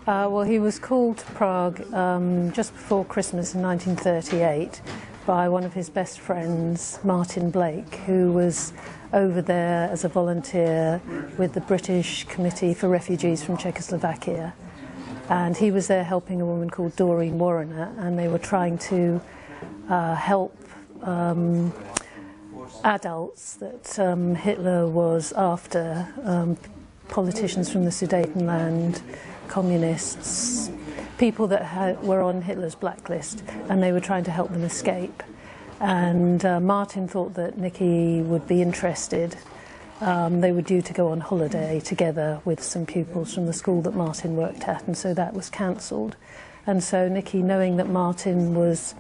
Well, he was called to Prague just before Christmas in 1938 by one of his best friends, Martin Blake, who was over there as a volunteer with the British Committee for Refugees from Czechoslovakia. And he was there helping a woman called Doreen Warrener, and they were trying to help adults that Hitler was after, politicians from the Sudetenland, communists, people that were on Hitler's blacklist, and they were trying to help them escape. And Martin thought that Nicky would be interested. They were due to go on holiday together with some pupils from the school that Martin worked at, and so that was cancelled. And so Nicky, knowing that Martin was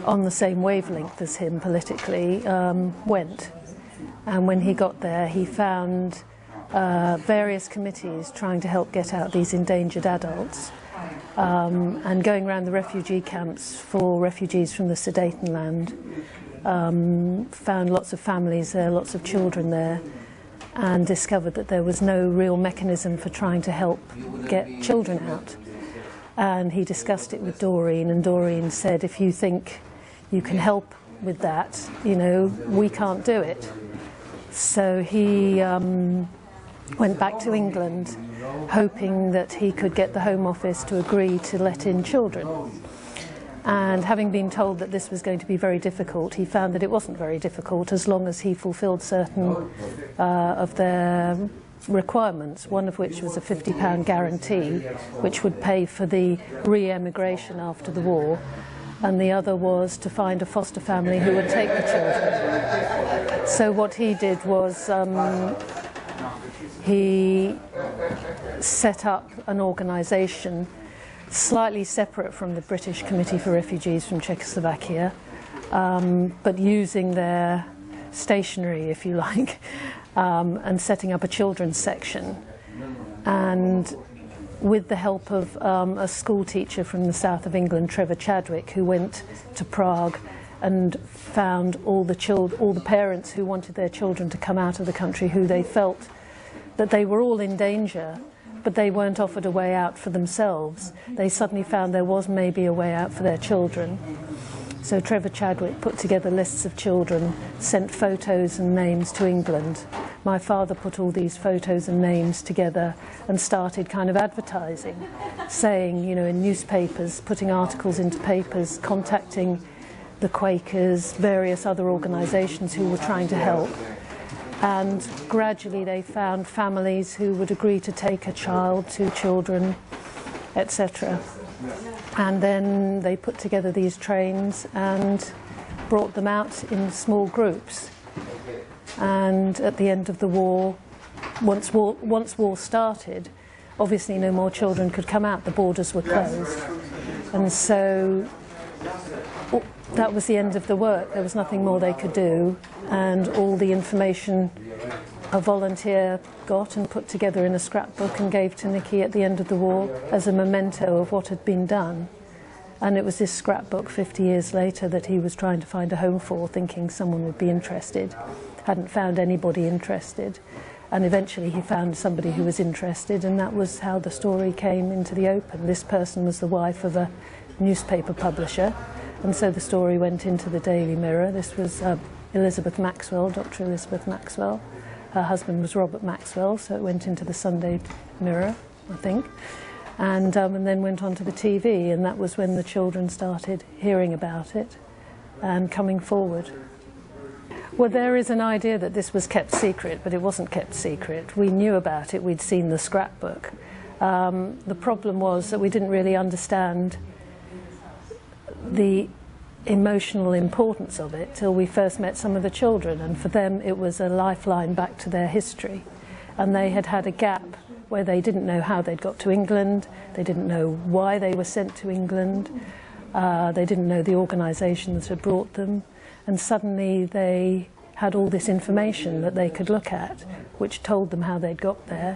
on the same wavelength as him politically, went. And when he got there, he found various committees trying to help get out these endangered adults, and going around the refugee camps for refugees from the Sudetenland, found lots of families there, lots of children there, and discovered that there was no real mechanism for trying to help get children out. And he discussed it with Doreen, and Doreen said, if you think you can help with that, you know, we can't do it. So he went back to England, hoping that he could get the Home Office to agree to let in children. And having been told that this was going to be very difficult, he found that it wasn't very difficult as long as he fulfilled certain of their requirements, one of which was a £50 guarantee, which would pay for the re-emigration after the war, and the other was to find a foster family who would take the children. So what he did was he set up an organisation slightly separate from the British Committee for Refugees from Czechoslovakia, but using their stationery, if you like, and setting up a children's section. And with the help of a school teacher from the south of England, Trevor Chadwick, who went to Prague and found all the parents who wanted their children to come out of the country, who they felt that they were all in danger, but they weren't offered a way out for themselves. They suddenly found there was maybe a way out for their children. So Trevor Chadwick put together lists of children, sent photos and names to England. My father put all these photos and names together and started kind of advertising, saying, you know, in newspapers, putting articles into papers, contacting the Quakers, various other organisations who were trying to help. And gradually they found families who would agree to take a child, 2 children, etc. And then they put together these trains and brought them out in small groups. And at the end of the war, once war started, obviously no more children could come out, the borders were closed. And so that was the end of the work. There was nothing more they could do, and all the information a volunteer got and put together in a scrapbook and gave to Nicky at the end of the war as a memento of what had been done. And it was this scrapbook 50 years later that he was trying to find a home for, thinking someone would be interested. Hadn't found anybody interested, and eventually he found somebody who was interested, and that was how the story came into the open. This person was the wife of a newspaper publisher, and so the story went into the Daily Mirror. This was Elizabeth Maxwell, Dr. Elizabeth Maxwell. Her husband was Robert Maxwell, so it went into the Sunday Mirror, I think, and then went on to the TV, and that was when the children started hearing about it and coming forward. Well, there is an idea that this was kept secret, but it wasn't kept secret. We knew about it, we'd seen the scrapbook. The problem was that we didn't really understand the emotional importance of it till we first met some of the children, and for them it was a lifeline back to their history. And they had had a gap where they didn't know how they'd got to England, they didn't know why they were sent to England, they didn't know the organisation that had brought them, and suddenly they had all this information that they could look at, which told them how they'd got there,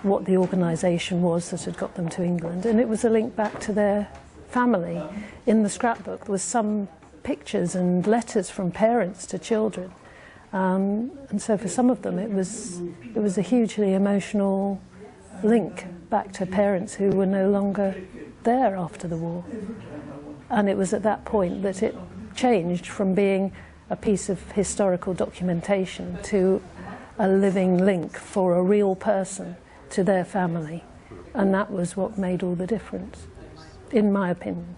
what the organisation was that had got them to England, and it was a link back to their family. In the scrapbook there was some pictures and letters from parents to children, and so for some of them it was a hugely emotional link. back to parents who were no longer there after the war. And it was at that point that it changed from being a piece of historical documentation to a living link for a real person to their family. And that was what made all the difference, in my opinion.